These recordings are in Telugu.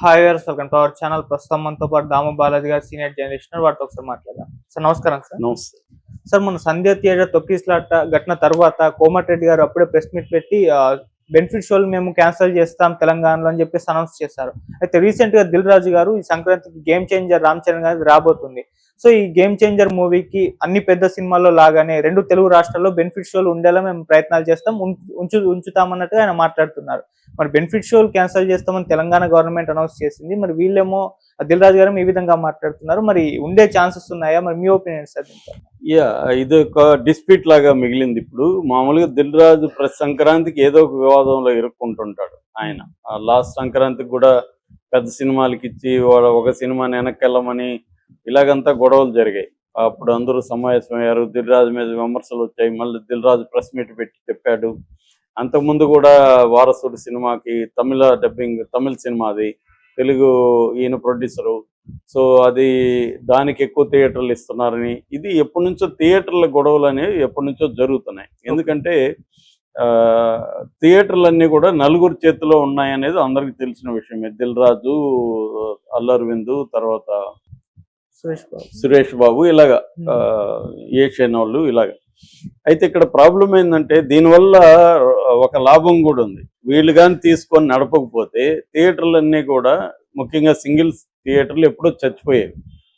హాయ్ గారు, వెల్కమ్ టు అవర్ ఛానల్. ప్రస్తుతం మనతో పాటు దాము బాలాజీ గారు, సీనియర్ జర్నలిస్ట్, వాటితో ఒకసారి మాట్లాడదాం. సార్ నమస్కారం. సార్ నమస్తే. సార్ మన సంధ్య థియేటర్ తొక్కిసలాట ఘటన తర్వాత కోమటిరెడ్డి గారు అప్పుడే ప్రెస్ మీట్ పెట్టి బెనిఫిట్ షోలు మేము క్యాన్సిల్ చేస్తాం తెలంగాణలో అని చెప్పేసి అనౌన్స్ చేశారు. అయితే రీసెంట్ గా దిల్ రాజు గారు ఈ సంక్రాంతికి గేమ్ చేంజర్ రామ్ చరణ్ గారు రాబోతుంది. సో ఈ గేమ్ చేంజర్ మూవీకి అన్ని పెద్ద సినిమాల్లో లాగానే రెండు తెలుగు రాష్ట్రాల్లో బెనిఫిట్ షోలు ఉండేలా మేము ప్రయత్నాలు చేస్తాం, ఉంచుతామన్నట్టుగా ఆయన మాట్లాడుతున్నారు. మరి బెనిఫిట్ షోలు క్యాన్సిల్ చేస్తామని తెలంగాణ గవర్నమెంట్ అనౌన్స్ చేసింది. మరి వీళ్ళేమో దిల్ రాజు గారు ఈ విధంగా మాట్లాడుతున్నారు. మరి ఉండే ఛాన్సెస్ ఉన్నాయా? మరి మీ ఒపీనియన్ సార్? ఇది ఒక డిస్ప్యూట్ లాగా మిగిలింది. ఇప్పుడు మామూలుగా దిల్ రాజు ప్రతి సంక్రాంతికి ఏదో ఒక వివాదంలో ఇరుక్కుంటుంటాడు. ఆయన లాస్ట్ సంక్రాంతికి కూడా పెద్ద సినిమాలకి ఇచ్చి ఒక సినిమాని వెనక్కెళ్ళమని ఇలాగంతా గొడవలు జరిగాయి. అప్పుడు అందరూ సమావేశమయ్యారు, దిల్ రాజు మీద విమర్శలు వచ్చాయి. మళ్ళీ దిల్ రాజు ప్రెస్ మీట్ పెట్టి చెప్పాడు. అంతకుముందు కూడా వారసుడు సినిమాకి తమిళ సినిమా, అది తెలుగు ఈయన ప్రొడ్యూసరు. సో అది దానికి ఎక్కువ థియేటర్లు ఇస్తున్నారని, ఇది ఎప్పటి నుంచో థియేటర్ల గొడవలు అనేవి ఎప్పటి నుంచో జరుగుతున్నాయి. ఎందుకంటే థియేటర్లన్నీ కూడా నలుగురు చేతిలో ఉన్నాయనేది అందరికి తెలిసిన విషయమే. దిల్ రాజు, అల్లు అరవింద్, తర్వాత సురేష్ బాబు, ఇలాగా ఏషియన్ వాళ్ళు ఇలాగా. అయితే ఇక్కడ ప్రాబ్లం ఏంటంటే దీనివల్ల ఒక లాభం కూడా ఉంది. వీళ్ళు కానీ తీసుకొని నడపకపోతే థియేటర్లన్నీ కూడా, ముఖ్యంగా సింగిల్ థియేటర్లు ఎప్పుడో చచ్చిపోయాయి.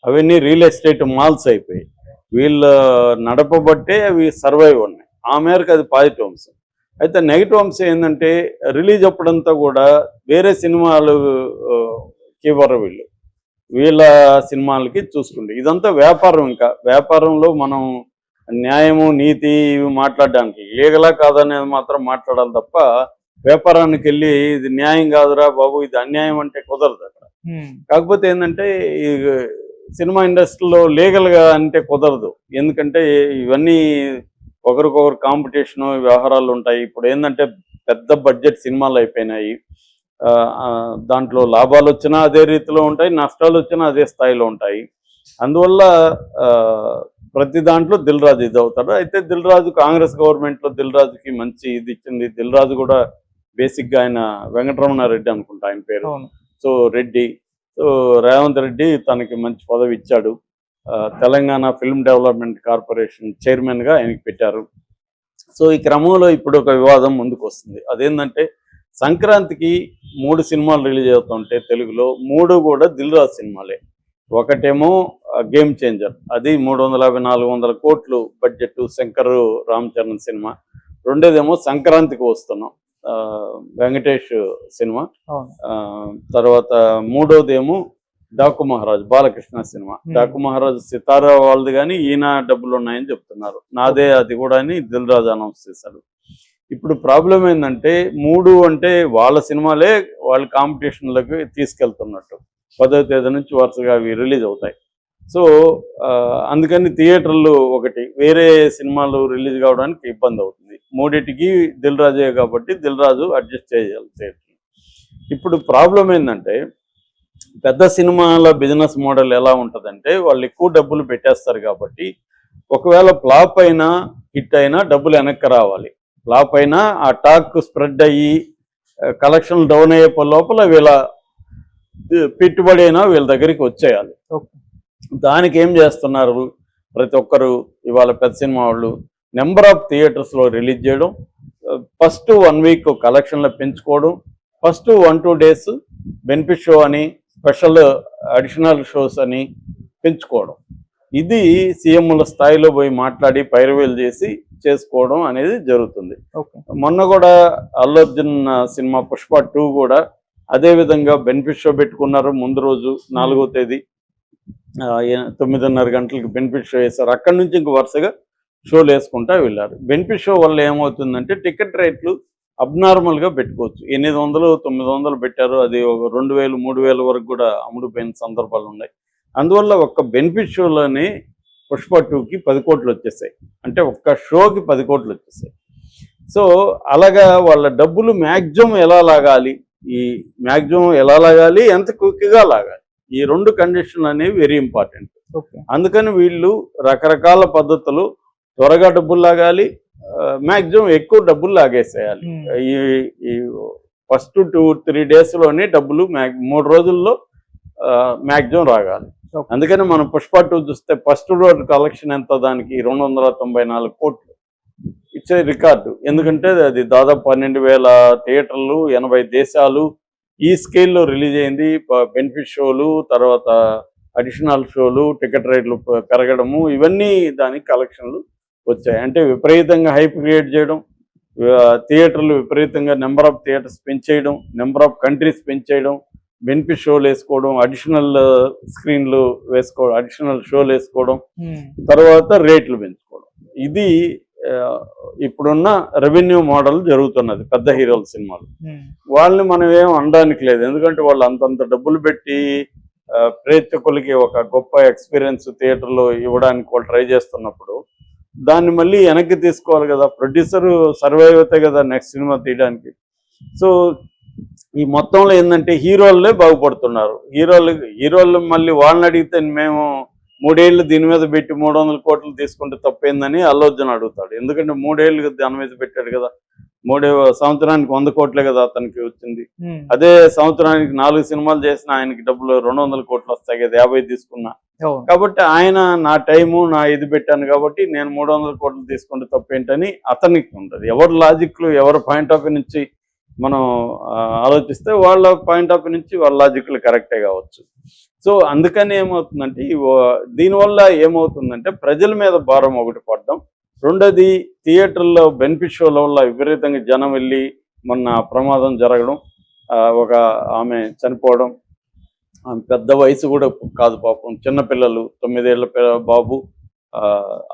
అవన్నీ రియల్ ఎస్టేట్ మాల్స్ అయిపోయాయి. వీళ్ళు నడపబట్టే అవి సర్వైవ్ ఉన్నాయి. ఆ మేరకు అది పాజిటివ్ అంశం. అయితే నెగిటివ్ అంశం ఏంటంటే రిలీజ్ అప్పుడంతా కూడా వేరే సినిమాలకి ఇవ్వరు వీళ్ళ సినిమాలకి చూసుకుంటే. ఇదంతా వ్యాపారం. ఇంకా వ్యాపారంలో మనం న్యాయము నీతి ఇవి మాట్లాడడానికి, లీగలా కాదనేది మాత్రం మాట్లాడాలి తప్ప వ్యాపారానికి వెళ్ళి ఇది న్యాయం కాదురా బాబు, ఇది అన్యాయం అంటే కుదరదు అక్కడ. కాకపోతే ఏంటంటే ఈ సినిమా ఇండస్ట్రీలో లీగల్గా అంటే కుదరదు. ఎందుకంటే ఇవన్నీ ఒకరికొకరు కాంపిటీషను వ్యవహారాలు ఉంటాయి. ఇప్పుడు ఏంటంటే పెద్ద బడ్జెట్ సినిమాలు అయిపోయినాయి. దాంట్లో లాభాలు వచ్చినా అదే రీతిలో ఉంటాయి, నష్టాలు వచ్చినా అదే స్థాయిలో ఉంటాయి. అందువల్ల ప్రతి దాంట్లో దిల్ రాజు ఇది అవుతాడు. అయితే దిల్ రాజు కాంగ్రెస్ గవర్నమెంట్లో దిల్ రాజుకి మంచి ఇది ఇచ్చింది. దిల్ రాజు కూడా బేసిక్గా ఆయన వెంకటరమణారెడ్డి అనుకుంటా ఆయన పేరు. సో రెడ్డి, సో రేవంత్ రెడ్డి తనకి మంచి పదవి ఇచ్చాడు. తెలంగాణ ఫిల్మ్ డెవలప్మెంట్ కార్పొరేషన్ చైర్మన్గా ఆయనకి పెట్టారు. సో ఈ క్రమంలో ఇప్పుడు ఒక వివాదం ముందుకు వస్తుంది. అదేంటంటే సంక్రాంతికి 3 సినిమాలు రిలీజ్ అవుతుంటే తెలుగులో 3 కూడా దిల్ రాజు సినిమాలే. ఒకటేమో గేమ్ చేంజర్, అది 350-400 కోట్లు బడ్జెట్, శంకర్ రామ్ చరణ్ సినిమా. రెండోదేమో సంక్రాంతికి వస్తున్నాం, వెంకటేష్ సినిమా. తర్వాత మూడోదేమో డాకు మహారాజ్, బాలకృష్ణ సినిమా. డాకు మహారాజ్ సితారా వాళ్ళది, కానీ ఈయన డబ్బులు ఉన్నాయని చెప్తున్నారు. నాదే అది కూడా అని దిల్ రాజు అనౌన్స్ చేశాడు. ఇప్పుడు ప్రాబ్లం ఏంటంటే 3 అంటే వాళ్ళ సినిమాలే వాళ్ళ కాంపిటీషన్లకు తీసుకెళ్తున్నట్టు. 10వ తేదీ నుంచి వరుసగా అవి రిలీజ్ అవుతాయి. సో అందుకని థియేటర్లు ఒకటి, వేరే సినిమాలు రిలీజ్ కావడానికి ఇబ్బంది అవుతుంది. 3టికి దిల్ రాజే కాబట్టి దిల్ రాజు అడ్జస్ట్ చేయాలి థియేటర్. ఇప్పుడు ప్రాబ్లం ఏంటంటే పెద్ద సినిమాల బిజినెస్ మోడల్ ఎలా ఉంటుందంటే వాళ్ళు ఎక్కువ డబ్బులు పెట్టేస్తారు కాబట్టి ఒకవేళ ఫ్లాప్ అయినా హిట్ అయినా డబ్బులు వెనక్కి రావాలి. ఫ్లాప్ అయినా ఆ టాక్ స్ప్రెడ్ అయ్యి కలెక్షన్లు డౌన్ అయ్యే లోపల వీళ్ళ పెట్టుబడి అయినా వీళ్ళ దగ్గరికి వచ్చేయాలి. దానికి ఏం చేస్తున్నారు ప్రతి ఒక్కరు ఇవాళ పెద్ద సినిమా వాళ్ళు, నెంబర్ ఆఫ్ థియేటర్స్లో రిలీజ్ చేయడం, ఫస్ట్ 1 వీక్ కలెక్షన్లు పెంచుకోవడం, ఫస్ట్ 1-2 డేస్ బెనిఫిట్ షో అని, స్పెషల్ అడిషనల్ షోస్ అని పెంచుకోవడం. ఇది సీఎంల స్థాయిలో పోయి మాట్లాడి పైరవీలు చేసి చేసుకోవడం అనేది జరుగుతుంది. మొన్న కూడా అల్లు అర్జున్ సినిమా పుష్ప 2 కూడా అదే విధంగా బెనిఫిట్ షో పెట్టుకున్నారు. ముందు రోజు 4వ తేదీ 9:30 గంటలకు బెనిఫిట్ షో వేశారు. అక్కడి నుంచి ఇంక వరుసగా షోలు వేసుకుంటా వెళ్ళారు. బెనిఫిట్ షో వల్ల ఏమవుతుందంటే టికెట్ రేట్లు అబ్నార్మల్గా పెట్టుకోవచ్చు. 800-900 పెట్టారు. అది ఒక 2000-3000 వరకు కూడా అమ్ముడుపోయిన సందర్భాలు ఉన్నాయి. అందువల్ల ఒక్క బెనిఫిట్ షోలోనే పుష్ప 2కి 10 కోట్లు వచ్చేసాయి. అంటే ఒక్క షోకి 10 కోట్లు వచ్చేసాయి. సో అలాగా వాళ్ళ డబ్బులు మ్యాక్సిమం ఎలా లాగాలి, ఎంత క్విక్గా లాగాలి, ఈ 2 కండిషన్లు అనేవి వెరీ ఇంపార్టెంట్. అందుకని వీళ్ళు రకరకాల పద్ధతులు, త్వరగా డబ్బులు లాగాలి, మ్యాక్సిమం ఎక్కువ డబ్బులు లాగేసేయాలి. ఈ ఫస్ట్ 2-3 డేస్లోనే డబ్బులు 3 రోజుల్లో మ్యాక్సిమం రాగాలి. అందుకని మనం పుష్ప 2 చూస్తే ఫస్ట్ రోజు కలెక్షన్ ఎంత, దానికి 294 కోట్లు. It's record. ఎందుకంటే అది దాదాపు 12,000 థియేటర్లు, 80 దేశాలు ఈ స్కేల్లో రిలీజ్ అయింది. బెనిఫిట్ షోలు, తర్వాత అడిషనల్ షోలు, టికెట్ రేట్లు పెరగడము, ఇవన్నీ దానికి కలెక్షన్లు వచ్చాయి. అంటే విపరీతంగా హైప్ క్రియేట్ చేయడం, థియేటర్లు విపరీతంగా నెంబర్ ఆఫ్ థియేటర్స్ పెంచేయడం, నెంబర్ ఆఫ్ కంట్రీస్ పెంచేయడం, బెనిఫిట్ షోలు వేసుకోవడం, అడిషనల్ స్క్రీన్లు వేసుకోవడం, అడిషనల్ షోలు వేసుకోవడం, తర్వాత రేట్లు పెంచుకోవడం. ఇది ఇప్పుడున్న రెవెన్యూ మోడల్ జరుగుతున్నది పెద్ద హీరోల సినిమాలు. వాళ్ళని మనం ఏం అనడానికి లేదు, ఎందుకంటే వాళ్ళు అంతంత డబ్బులు పెట్టి ప్రేక్షకులకి ఒక గొప్ప ఎక్స్పీరియన్స్ థియేటర్లో ఇవ్వడానికి వాళ్ళు ట్రై చేస్తున్నప్పుడు దాన్ని మళ్ళీ వెనక్కి తీసుకోవాలి కదా. ప్రొడ్యూసర్ సర్వైవ్ అవుతాయి కదా నెక్స్ట్ సినిమా తీయడానికి. సో ఈ మొత్తంలో ఏంటంటే హీరోలే బాగుపడుతున్నారు. హీరోలు మళ్ళీ వాళ్ళని అడిగితే మేము 3 ఏళ్ళు దీని మీద పెట్టి 300 కోట్లు తీసుకుంటే తప్పేందని అల్లు అర్జున్ అడుగుతాడు. ఎందుకంటే 3 ఏళ్ళు దాని మీద పెట్టాడు కదా. 3 సంవత్సరానికి 100 కోట్లే కదా అతనికి వచ్చింది. అదే సంవత్సరానికి 4 సినిమాలు చేసిన ఆయనకి డబ్బులు 200 కోట్లు వస్తాయి కదా 50 తీసుకున్నా. కాబట్టి ఆయన నా టైము నా ఇది పెట్టాను కాబట్టి నేను 300 కోట్లు తీసుకుంటే తప్పేంటని అతనికి ఉంటుంది. ఎవరి లాజిక్లు ఎవరి పాయింట్ ఆఫ్ వ్యూ నుంచి మనం ఆలోచిస్తే వాళ్ళ పాయింట్ ఆఫ్ వ్యూ నుంచి వాళ్ళ లాజిక్లు కరెక్టే కావచ్చు. సో అందుకని ఏమవుతుందంటే దీనివల్ల ఏమవుతుందంటే ప్రజల మీద భారం ఒకటి పడడం, రెండోది థియేటర్లో బెనిఫిట్ షోల వల్ల విపరీతంగా జనం వెళ్ళి మొన్న ప్రమాదం జరగడం, ఒక ఆమె చనిపోవడం, ఆమె పెద్ద వయసు కూడా కాదు పాపం, చిన్నపిల్లలు 9 ఏళ్ల బాబు,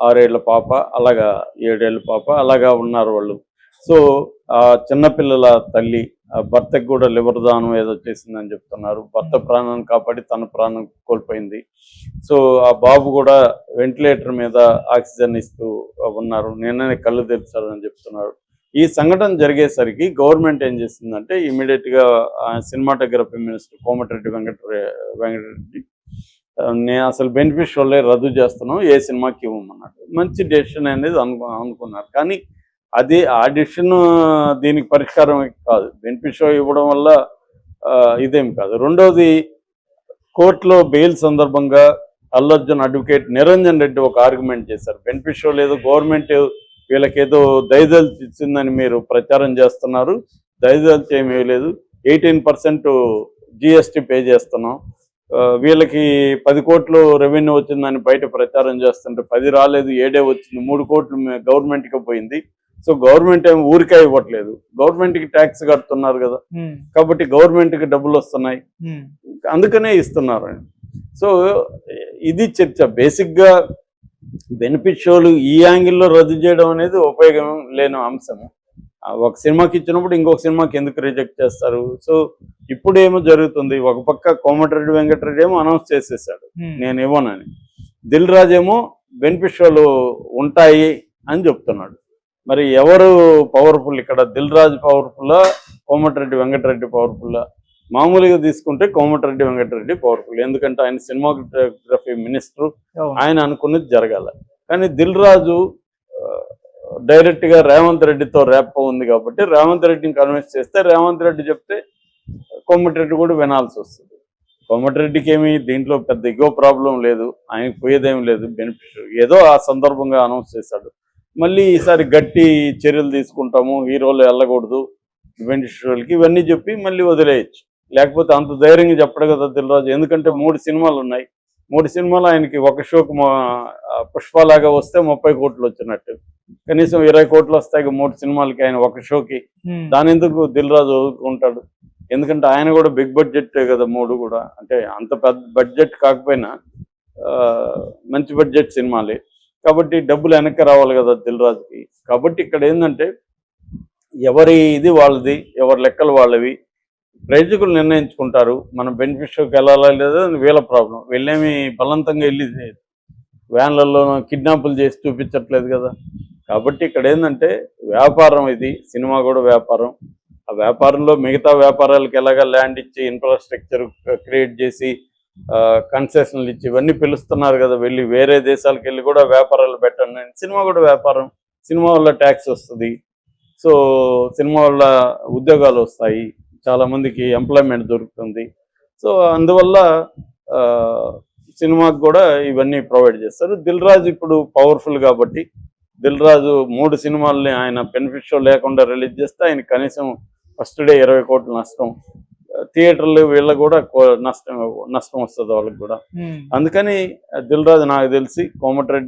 6 ఏళ్ల పాప, అలాగా 7 ఏళ్ల పాప, అలాగా ఉన్నారు వాళ్ళు. సో ఆ చిన్నపిల్లల తల్లి భర్తకు కూడా లివర్ దానం ఏదో చేసిందని చెప్తున్నారు. భర్త ప్రాణాన్ని కాపాడి తన ప్రాణం కోల్పోయింది. సో ఆ బాబు కూడా వెంటిలేటర్ మీద ఆక్సిజన్ ఇస్తూ ఉన్నారు, నిన్ననే కళ్ళు తెరిచారని చెప్తున్నారు. ఈ సంఘటన జరిగేసరికి గవర్నమెంట్ ఏం చేసిందంటే ఇమీడియట్గా సినిమాటోగ్రఫీ మినిస్టర్ కోమటిరెడ్డి వెంకటరెడ్డి నేను అసలు బెనిఫిట్ షోలే రద్దు చేస్తున్నాం, ఏ సినిమాకి ఇవ్వమన్నాడు. మంచి డెసిషన్ అనేది అనుకున్నారు. కానీ అది ఆ డెసిషన్ దీనికి పరిష్కారం కాదు. బెనిఫిట్ షో ఇవ్వడం వల్ల ఇదేం కాదు. రెండోది, కోర్టులో బెయిల్ సందర్భంగా అల్లు అర్జున్ అడ్వకేట్ నిరంజన్ రెడ్డి ఒక ఆర్గ్యుమెంట్ చేశారు. బెనిఫిట్ షో లేదు, గవర్నమెంట్ వీళ్ళకేదో దయదలిచి ఇచ్చిందని మీరు ప్రచారం చేస్తున్నారు. దయదలిచి ఏమీ లేదు, 18% GST పే చేస్తున్నాం. వీళ్ళకి 10 కోట్లు రెవెన్యూ వచ్చిందని బయట ప్రచారం చేస్తుంటే 10 రాలేదు, 7 వచ్చింది, 3 కోట్లు గవర్నమెంట్కి పోయింది. సో గవర్నమెంట్ ఏమి ఊరికే ఇవ్వట్లేదు, గవర్నమెంట్కి ట్యాక్స్ కడుతున్నారు కదా, కాబట్టి గవర్నమెంట్కి డబ్బులు వస్తున్నాయి, అందుకనే ఇస్తున్నారు. సో ఇది చర్చ. బేసిక్గా బెనిఫిట్ షోలు ఈ యాంగిల్లో రద్దు చేయడం అనేది ఉపయోగం లేని అంశము. ఒక సినిమాకి ఇచ్చినప్పుడు ఇంకొక సినిమాకి ఎందుకు రిజెక్ట్ చేస్తారు? సో ఇప్పుడు ఏమో జరుగుతుంది, ఒక పక్క కోమటిరెడ్డి వెంకటరెడ్డి ఏమో అనౌన్స్ చేసేసాడు నేను ఇవ్వనని, దిల్ రాజు ఏమో బెనిఫిట్ షోలు ఉంటాయి అని చెప్తున్నాడు. మరి ఎవరు పవర్ఫుల్ ఇక్కడ? దిల్ రాజు పవర్ఫుల్లా, కోమటిరెడ్డి వెంకటరెడ్డి పవర్ఫుల్లా? మామూలుగా తీసుకుంటే కోమటిరెడ్డి వెంకటరెడ్డి పవర్ఫుల్, ఎందుకంటే ఆయన సినిమాటోగ్రఫీ మినిస్టర్, ఆయన అనుకున్నది జరగాల. కానీ దిల్ రాజు డైరెక్ట్గా రేవంత్ రెడ్డితో రేప ఉంది కాబట్టి రేవంత్ రెడ్డిని కన్విన్స్ చేస్తే రేవంత్ రెడ్డి చెప్తే కోమటిరెడ్డి కూడా వినాల్సి వస్తుంది. కోమటిరెడ్డికి ఏమి దీంట్లో పెద్ద ఇగో ప్రాబ్లం లేదు, ఆయనకు పోయేదేం లేదు. బెనిఫిట్ ఏదో ఆ సందర్భంగా అనౌన్స్ చేశాడు. మళ్ళీ ఈసారి గట్టి చర్యలు తీసుకుంటాము, హీరోలు వెళ్ళకూడదు బెనిఫిట్ షోలకి, ఇవన్నీ చెప్పి మళ్ళీ వదిలేయచ్చు. లేకపోతే అంత ధైర్యంగా చెప్పడు కదా దిల్ రాజు, ఎందుకంటే 3 సినిమాలు ఉన్నాయి. 3 సినిమాలు ఆయనకి ఒక షోకి పుష్పలాగా వస్తే 30 కోట్లు వచ్చినట్టు, కనీసం 20 కోట్లు వస్తాయి 3 సినిమాలకి ఆయన ఒక షోకి. దాని ఎందుకు దిల్ రాజు ఉంటాడు? ఎందుకంటే ఆయన కూడా బిగ్ బడ్జెట్ కదా 3 కూడా, అంటే అంత పెద్ద బడ్జెట్ కాకపోయినా మంచి బడ్జెట్ సినిమాలే కాబట్టి డబ్బులు వెనక్కి రావాలి కదా దిల్ రాజుకి. కాబట్టి ఇక్కడ ఏంటంటే ఎవరి ఇది వాళ్ళది, ఎవరి లెక్కలు వాళ్ళవి, ప్రేక్షకులు నిర్ణయించుకుంటారు. మనం బెనిఫిట్ షోకి వెళ్ళాలా లేదా వీళ్ళ ప్రాబ్లం. వీళ్ళేమి బలవంతంగా వెళ్ళి వ్యాన్లలో కిడ్నాపులు చేసి చూపించట్లేదు కదా. కాబట్టి ఇక్కడ ఏంటంటే వ్యాపారం, ఇది సినిమా కూడా వ్యాపారం. ఆ వ్యాపారంలో మిగతా వ్యాపారాలకు ఎలాగా ల్యాండ్ ఇచ్చి ఇన్ఫ్రాస్ట్రక్చర్ క్రియేట్ చేసి కన్సెషన్లు ఇచ్చి ఇవన్నీ పిలుస్తున్నారు కదా, వెళ్ళి వేరే దేశాలకు వెళ్ళి కూడా వ్యాపారాలు పెట్టండి. సినిమా కూడా వ్యాపారం, సినిమా వల్ల ట్యాక్స్ వస్తుంది, సో సినిమా వల్ల ఉద్యోగాలు వస్తాయి, చాలా మందికి ఎంప్లాయ్మెంట్ దొరుకుతుంది. సో అందువల్ల సినిమాకి కూడా ఇవన్నీ ప్రొవైడ్ చేస్తారు. దిల్ రాజు ఇప్పుడు పవర్ఫుల్ కాబట్టి దిల్ రాజు 3 సినిమాల్ని ఆయన బెనిఫిట్ షో లేకుండా రిలీజ్ చేస్తే ఆయన కనీసం ఫస్ట్ డే 20 కోట్ల నష్టం, థియేటర్లు వీళ్ళకి కూడా నష్టం వస్తుంది వాళ్ళకి కూడా. అందుకని దిల్ రాజు నాకు తెలిసి కోమటిరెడ్డి